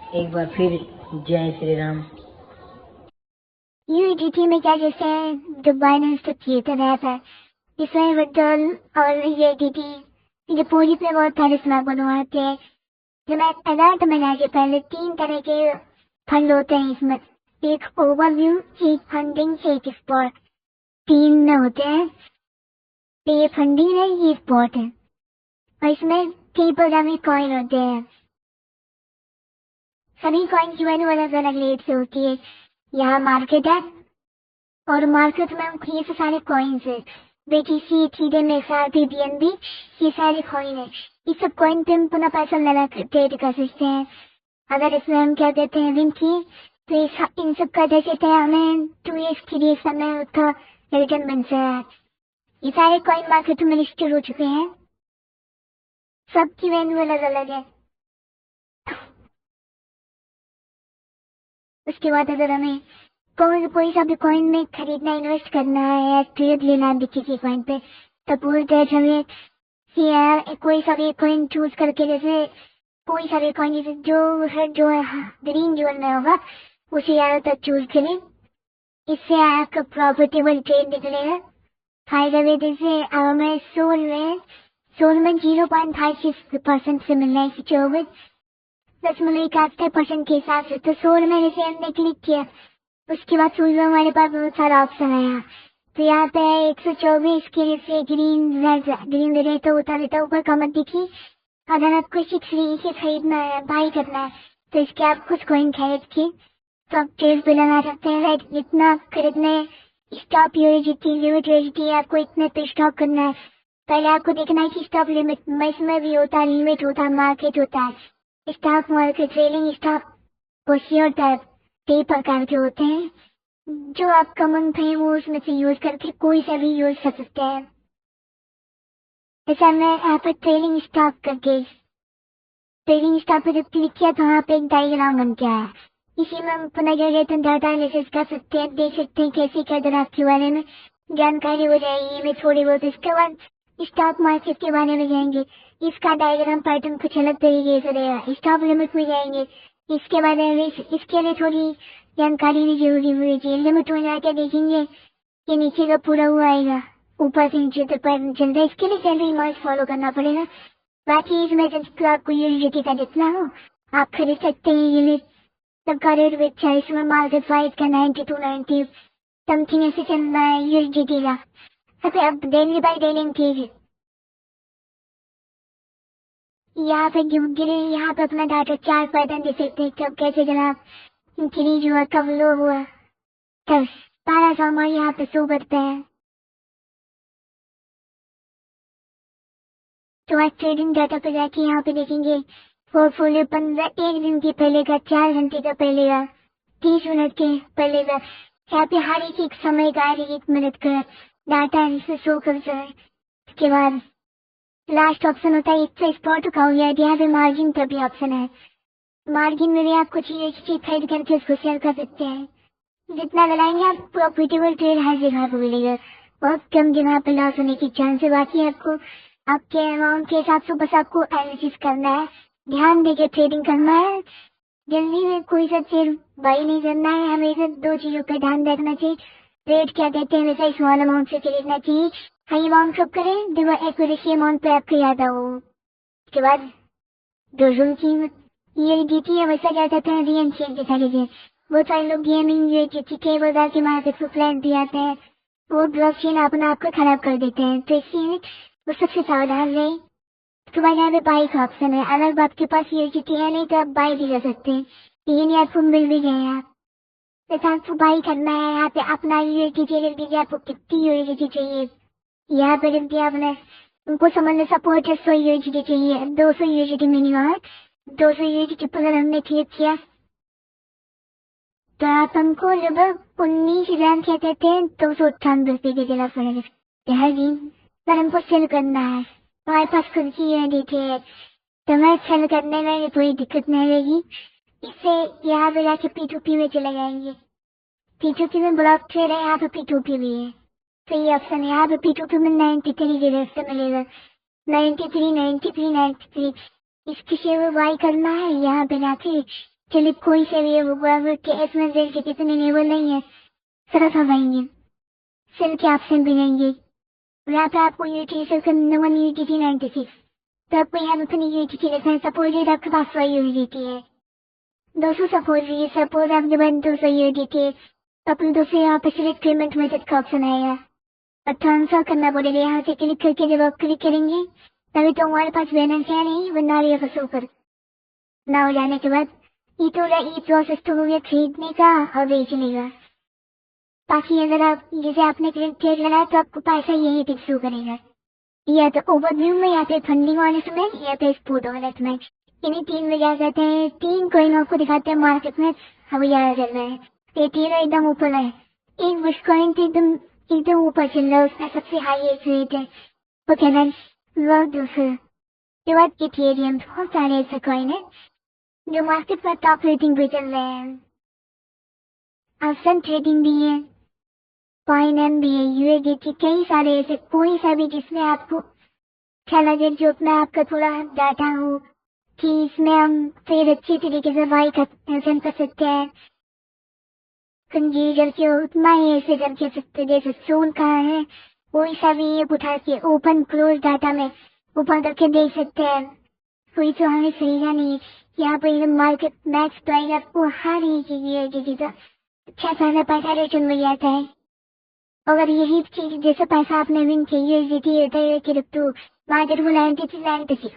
एक बार फिर जय श्री राम। यूजीटी में क्या जैसे जो बाइनेंस तो किए थे रहता है इसमें विड्रॉल और ये डीटी डिपॉजिट में बहुत सारे स्मैक बनवाते हैं। जब मैं अलर्ट में जाके पहले 3 तरह के फंड होते हैं इसमें, एक ओवरव्यू, एक फंडिंग, एक स्पॉट, 3 में होते हैं। तो ये फंडिंग है, ये स्पॉट है और इसमें 3 प्रोग्रामी कॉइन होते हैं। सभी कॉइन की वैल्यू अलग अलग रेट से होती है। यहाँ मार्केट है और मार्केट में ये से सारे कॉइन्स है, बीटीसी, इथेरियम, XRP, BNB, ये सारे कॉइन है। इस सब कॉइन पे हम पुनः पैसा लगा ट्रेड कर सकते हैं। अगर इसमें हम क्या कहते हैं विन की, तो इन सब का देख सकते हैं हमें 2x 3x में उसका रिटर्न बन सकता है। ये सारे कॉइन मार्केट में लिस्टेड हो चुके हैं, सबकी वैल्यू अलग अलग है। उसके बाद अगर हमें कोई सा भी कॉइन में खरीदना, इन्वेस्ट करना है या ट्रेड लेना है किसी कॉइन पे, तो पूरी तरह हमें कोई सा भी कॉइन चूज करके, जैसे कोई सा भी कॉइन जैसे जो ग्रीन जोन में होगा उसे यार तक चूज करें। इससे आपका प्रॉफिटेबल ट्रेड निकलेगा। फायदा भी जैसे हमें सोल में 0.56% से मिलना है 24.71% के हिसाब से। तो सोल में जैसे हमने क्लिक किया, उसके बाद सोल में हमारे पास बहुत सारा ऑप्शन आया। तो यहाँ पे 124 के लिए ग्रीन रेट तो होता रहता ऊपर कमर दिखी। अगर आपको 6 से खरीदना है, बाई करना है, तो इसके आप कुछ कॉइन खरीद के तो आप ट्रेड पे लगा सकते हैं। राइट, इतना खरीदने स्टॉप यूएसडी लिमिट यूएसडी आपको इतने पे स्टॉप करना है। पहले आपको देखना है कि स्टॉप लिमिट इसमें भी होता है, लिमिट होता है, मार्केट होता है। Stock market, trailing stock, share type, कई प्रकार के होते हैं। जो आपका मन थे वो उसमें से यूज करके कोई सा भी यूज कर सकते हैं। जैसे मैं यहाँ पर ट्रेलिंग स्टॉक करके ट्रेलिंग स्टॉक पे जब क्लिक किया तो वहाँ पे एक डायग्राम बन गया है। इसी में हम पुनः जनरेशन डाटा एनालिसिस कर सकते हैं, देख सकते हैं कैसे क्या ग्राफ के बारे में जानकारी हो जाएगी हमें थोड़ी बहुत। इसके बाद स्टॉक मार्केट के बारे में जाएंगे, इसका डायग्राम पैटर्न कुछ अलग तरीके से रहेगा। स्टॉप लिमिट में जाएंगे, इसके बारे में इसके लिए थोड़ी जानकारी भी जरूरी हुई चाहिए। लिमिट में जाकर देखेंगे कि नीचे का पूरा हुआ आएगा, ऊपर से नीचे तक पैटर्न चल रहा है। इसके लिए सैलरी मार्च फॉलो करना पड़ेगा। बाकी इसमें जब आपको यूनिटी का जितना हो आप खरीद सकते हैं। यूनिट सबका रेट भी अच्छा है। इसमें मार्केट प्राइस का 92-90 समथिंग ऐसे चल रहा है यूएसडीटी का। अब डेली बाय डेली ठीक यहाँ पे गिरे, यहाँ पे अपना डाटा 4 पैटर्न दे सकते हैं, कब कैसे जनाब इंक्रीज हुआ, कब लो हुआ, तब सारा सामान यहाँ पे शो करता है। तो आज ट्रेडिंग डाटा पे जाके यहाँ पे देखेंगे पोर्टफोलियो 15 एक दिन के पहले का, 4 घंटे का पहले का, 30 मिनट के पहले का। यहाँ पे हर एक समय का, हर एक मिनट का डाटा इसे शो करता है। उसके बाद लास्ट ऑप्शन होता है, एक तो स्पॉट का हो गया। यहाँ पे मार्जिन का भी ऑप्शन है। मार्जिन में भी आप कुछ चीज खरीद करके उसको शेयर कर सकते हैं। जितना लगाएंगे आप प्रॉफिटेबल ट्रेड हर जगह पे मिलेगा, बहुत कम जगह पे लॉस होने की चांस है। बाकी आपको आपके अमाउंट के हिसाब से बस आपको एनालिसिस करना है, ध्यान देके ट्रेडिंग करना है। जल्दी में कोई सा चीज बाई नहीं करना है। हमेशा 2 चीजों पे ध्यान रखना चाहिए। रेट क्या कहते हैं, हमेशा स्मॉल अमाउंट से खरीदना चाहिए। हाई अमाउंट कब करें जब एक्यूरेसी अमाउंट पे आपको याद हो। उसके बाद दोस्तों की ये जीती हमेशा क्या कहते हैं, रियन चेंज दिखा दीजिए। बहुत सारे लोग गेमिंग के बाजार के मार्केट को फ्लैट दिए जाते हैं, वो ब्लॉकचेन अपना आपको खराब कर देते हैं। तो इसलिए वो सबसे सावधान रहे। तो भाई यहाँ पे बाई का ऑप्शन है। अगर आपके पास यूएसडीटी है नहीं तो आप बाई भी कर सकते हैं, लेकिन ये आपको मिल भी गए आप। जैसे आपको बाई करना है, यहाँ पे अपना यूएसडीटी लिख दीजिए, आपको कितनी यूएसडीटी चाहिए यहाँ पे लिख दिया आपने। उनको समझने सपोर्ट 100 यूएसडीटी चाहिए, 200 यूएसडीटी मिनिमम है। 200 यूएसडीटी पर अगर हमने क्लिक किया तो आप हमको लगभग 19,000 क्या कहते हैं 298 के देना पड़ेगा हर दिन। पर हमको सेल करना है, हमारे पास खुद की यूनिट है, तो हमें सेल करने में कोई दिक्कत नहीं रहेगी। इससे यहाँ पे जाके P2P में चले जाएंगे। P2P में ब्लॉक ट्रेड है, यहाँ पे P2P भी है। तो ये ऑप्शन है, यहाँ पे P2P में 93 के रेट से मिलेगा, 93, 93, 93। इस किसी में बाई करना है, यहाँ पे जाके चलिए कोई से भी वो कैश में जेल के कितने इनेबल नहीं है, सिर्फ हवाएंगे सेल के ऑप्शन भी रहेंगे। यहाँ पे आपको यूटीसी का नंबर यूटीसी 96, तो आपको यहाँ पे अपनी यूटीसी लिखना है। सपोज आपके पास 100 यूटीसी है, 200 सपोज आपके पास 200 यूटीसी है, तो अपने 200 यहाँ पे सिलेक्ट पेमेंट मेथड का ऑप्शन आएगा और ट्रांसफर करना पड़ेगा। यहाँ से क्लिक करके जब आप क्लिक करेंगे तभी तो हमारे पास बैलेंस है नहीं, वरना ये शो कर ना हो जाने के बाद ये तो ई प्रोसेस तो हो गया खरीदने का और बेचने का। बाकी अगर आप जैसे आपने ट्रेड लगाया तो आपको पैसा यही टिक शो करेगा, या तो ओवरव्यू में, या फिर फंडिंग वाले समय, या फिर स्पोर्ट वाले समय। इन्हीं 3 में क्या कहते हैं, 3 कोइन आपको दिखाते हैं मार्केट में अभी ज्यादा चल रहा है। ये तीनों एकदम ऊपर है। एक बिटकॉइन तो एकदम ऊपर चल रहा है, उसका सबसे हाईएस्ट रेट है वो कहना है दूसरे के बाद इथेरियम। बहुत सारे ऐसे कॉइन है जो मार्केट में टॉप रेटिंग पे चल रहे हैं। ऑप्शन ट्रेडिंग भी है, कॉइन भी है, यूएसडीटी, कई सारे ऐसे कोई सा भी जिसमें आपको अच्छा लगे, जो अपना आपका थोड़ा डाटा हो कि इसमें हम फिर अच्छी तरीके से वाई कर सकते हैं। कंज्यूजर के उतना ही ऐसे करके सकते, जैसे सोन कहाँ है कोई सा भी ये उठा के ओपन क्लोज डाटा में ओपन करके देख सकते हैं। कोई तो हमें सही नहीं, यहाँ पर मार्केट मैक्स प्राइस आपको हर एक चीज का अच्छा खासा पैसा रिटर्न मिल जाता है। अगर यही चीज जैसे पैसा आपने विन किया यूएसडीटी रहता है क्रिप्टो मार्केट को 96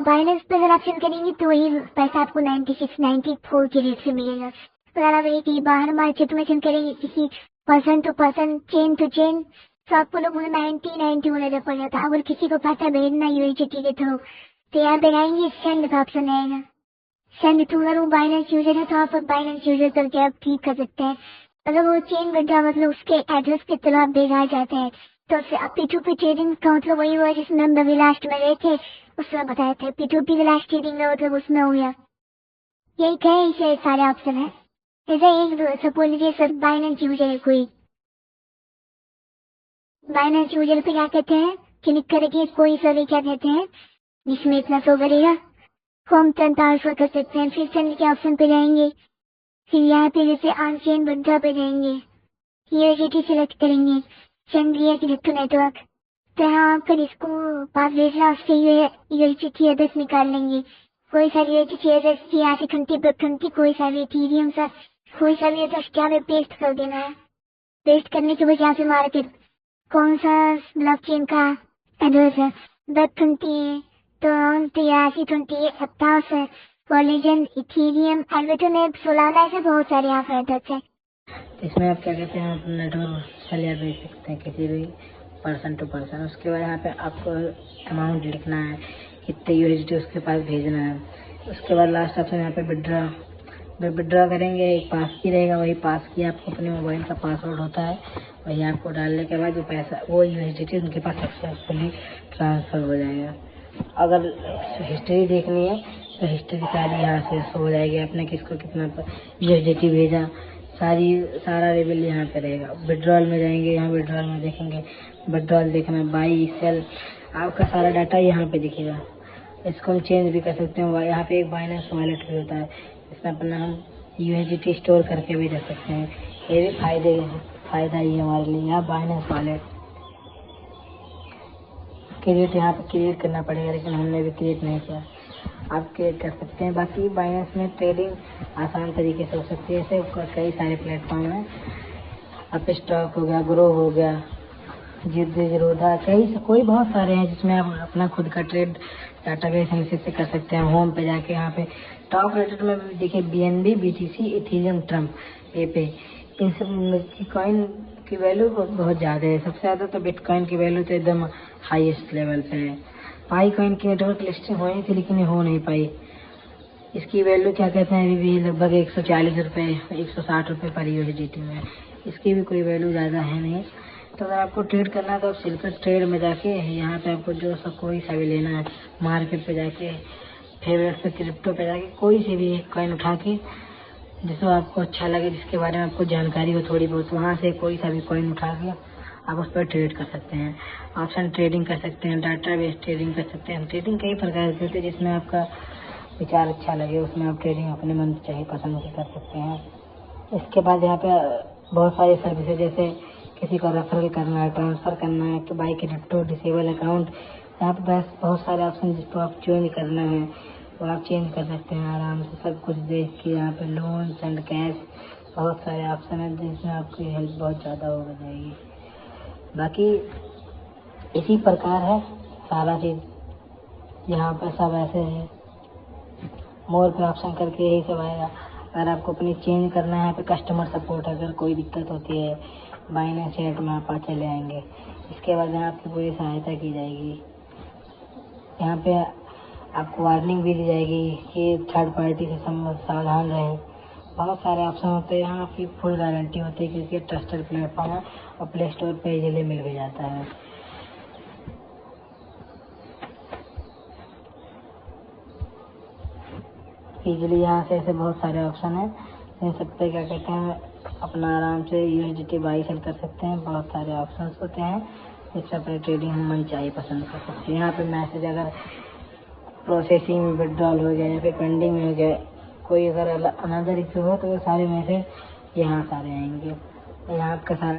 बाइनेंस पे अगर आप सेल करेंगे तो वही पैसा आपको 96-94 के रेट से मिलेगा। अगर आप एक ही बाहर मार्केट में सेल करेंगे किसी person to person, chain to chain, तो आपको लोग 90 होने पड़ जाता है। अगर किसी को पैसा भेजना यूएसडीटी के थ्रू तो यहाँ पे आएंगे सेंड का ऑप्शन आएगा। सेंड टू अगर वो बाइनेंस यूजर है तो आप बाइनेंस यूजर करके आप ठीक कर सकते हैं। अगर वो चेन विड्रॉ मतलब उसके एड्रेस के थ्रू आप भेजना चाहते हैं तो P2P ट्रेडिंग का मतलब वही हुआ जिसमें हम अभी लास्ट में गए थे, उसमें बताए थे। P2P लास्ट ट्रेडिंग का मतलब उसमें हो गया। यही कई से सारे ऑप्शन है। जैसे एक सपोज लीजिए सब बाइनेंस यूजर है, कोई बाइनेंस यूजर पे क्या कहते हैं, क्लिक करके कोई सा भी क्या कहते हैं जिसमें इतना शो करेगा, होम ट्रांसफर कर सकते हैं। फिर सेंड के ऑप्शन पे जाएंगे, फिर यहाँ पे जैसे ऑन चेन विड्रॉ पे जाएंगे, यूएसडीटी सिलेक्ट करेंगे, सेंड लिया क्रिप्टो नेटवर्क, तो यहाँ पर इसको पास भेजना, उससे यूएसडीटी एड्रेस निकाल लेंगे। कोई सा यूएसडीटी एड्रेस यहाँ से 20 कोई सा भी इथेरियम सा कोई सा भी एड्रेस क्या में पेस्ट कर देना है। पेस्ट करने के बाद यहाँ से मार्केट कौन सा ब्लॉकचेन का एड्रेस है, BEP20 तो 8328 कॉलेजन इथेरियम एल्बिटोनेट सोलाना, ऐसे बहुत सारे यहाँ पे एड्रेस है। इसमें आप क्या कहते हैं अपना नेटवर्क सेल या भेज सकते हैं किसी भी पर्सन टू पर्सन। उसके बाद यहाँ पे आपको अमाउंट लिखना है, कितने यूएसडी उसके पास भेजना है। उसके बाद लास्ट ऑप्शन यहाँ पे विड्रॉ करेंगे, एक पास की रहेगा, वही पास की आपको अपने मोबाइल का पासवर्ड होता है, वही आपको डालने के बाद जो पैसा वो यूएसडी उनके पास सक्सेसफुली ट्रांसफर हो जाएगा। अगर हिस्ट्री देखनी है तो हिस्ट्री सारी यहाँ से हो जाएगी, आपने किसको कितना यूएसडी भेजा, सारा लेवल यहाँ पे रहेगा। विड्रॉल में जाएंगे, यहाँ विड्रॉल में देखेंगे, विड्रॉल देखना, बाई सेल, आपका सारा डाटा यहाँ पे दिखेगा। इसको हम चेंज भी कर सकते हैं। यहाँ पे एक बाइनेंस वॉलेट भी होता है, इसमें अपना हम यूएसडी स्टोर करके भी रख सकते हैं। ये भी फायदा ही है हमारे लिए। यहाँ बाइनेंस वॉलेट क्रिएट यहाँ पे क्रिएट करना पड़ेगा, लेकिन हमने भी क्रिएट नहीं किया, आप क्रिएट कर सकते हैं। बाकी बाइनेंस में ट्रेडिंग आसान तरीके से हो सकती है। ऐसे कई सारे प्लेटफॉर्म हैं, अप स्टॉक हो गया, ग्रो हो गया, जीरोधा, कोई बहुत सारे हैं जिसमें आप अपना खुद का ट्रेड डाटाबेस एनालिसिस से कर सकते हैं। होम पे जाके यहाँ पे टॉप रेटेड में भी देखिए BNB, BTC, इथेरियम, ट्रम्प, पे इन सब कॉइन की वैल्यू बहुत ज़्यादा है। सबसे ज़्यादा तो बिटकॉइन की वैल्यू तो एकदम हाईएस्ट लेवल पे है। पाई कॉइन की नेटवर्क लिस्टिंग होनी थी लेकिन ये हो नहीं पाई। इसकी वैल्यू क्या कहते हैं अभी भी लगभग 140 रुपये 160 रुपये पर यूएसडीटी में। इसकी भी कोई वैल्यू ज़्यादा है नहीं। तो अगर आपको ट्रेड करना है तो आप सिल्वर ट्रेड में जाके यहाँ पे आपको जो सा कोई सा भी लेना है, मार्केट पे जाके फेवरेट पे क्रिप्टो पे जाके कोई सी भी कॉइन उठा के जिसको आपको अच्छा लगे, जिसके बारे में आपको जानकारी हो थोड़ी बहुत, वहाँ से कोई सा भी कॉइन उठा के आप उस पर ट्रेड कर सकते हैं। ऑप्शन ट्रेडिंग कर सकते हैं, डाटा बेस्ड ट्रेडिंग कर सकते हैं। ट्रेडिंग कई प्रकार की होती है जिसमें आपका विचार अच्छा लगे उसमें आप ट्रेडिंग अपने मन चाहे पसंद से कर सकते हैं। इसके बाद यहाँ पे बहुत सारी सर्विस है, जैसे किसी को रेफरल करना है, ट्रांसफ़र करना है, तो बाई क्रिप्टो, डिसेबल अकाउंट, यहाँ पे बस बहुत सारे ऑप्शन जिसको आप चेंज करना है वो आप चेंज कर सकते हैं आराम से सब कुछ देख के। यहाँ पे लोन्स एंड कैश बहुत सारे ऑप्शन है जिसमें आपकी हेल्प बहुत ज़्यादा हो जाएगी। बाकी इसी प्रकार है सारा चीज़, यहाँ पे सब ऐसे है, मोर पे ऑप्शन करके यही सब आएगा। अगर आपको अपनी चेंज करना है, यहाँ पे कस्टमर सपोर्ट, अगर कोई दिक्कत होती है बाइनेंस चैट में आप चले आएंगे। इसके बाद यहाँ आपकी पूरी सहायता की जाएगी। यहाँ पे आपको वार्निंग भी दी जाएगी कि थर्ड पार्टी से सावधान रहें। बहुत सारे ऑप्शन होते हैं, यहाँ आपकी फुल गारंटी होती है क्योंकि ट्रस्टेड प्लेटफॉर्म है और प्ले स्टोर पे इजीली मिल भी जाता है। इजीली यहाँ से ऐसे बहुत सारे ऑप्शन हैं, इन सब पे क्या कहते हैं अपना आराम से USDT बाई सेल कर सकते हैं। बहुत सारे ऑप्शंस होते हैं जिससे अपने ट्रेडिंग हम मन चाहिए पसंद कर सकते हैं। यहाँ पे मैसेज अगर प्रोसेसिंग में विड्रॉल हो गया या फिर पेंडिंग में हो गया, कोई अगर अनदर इशू हो तो वो सारे मैसेज यहाँ सारे आएंगे। यहाँ आपका सारा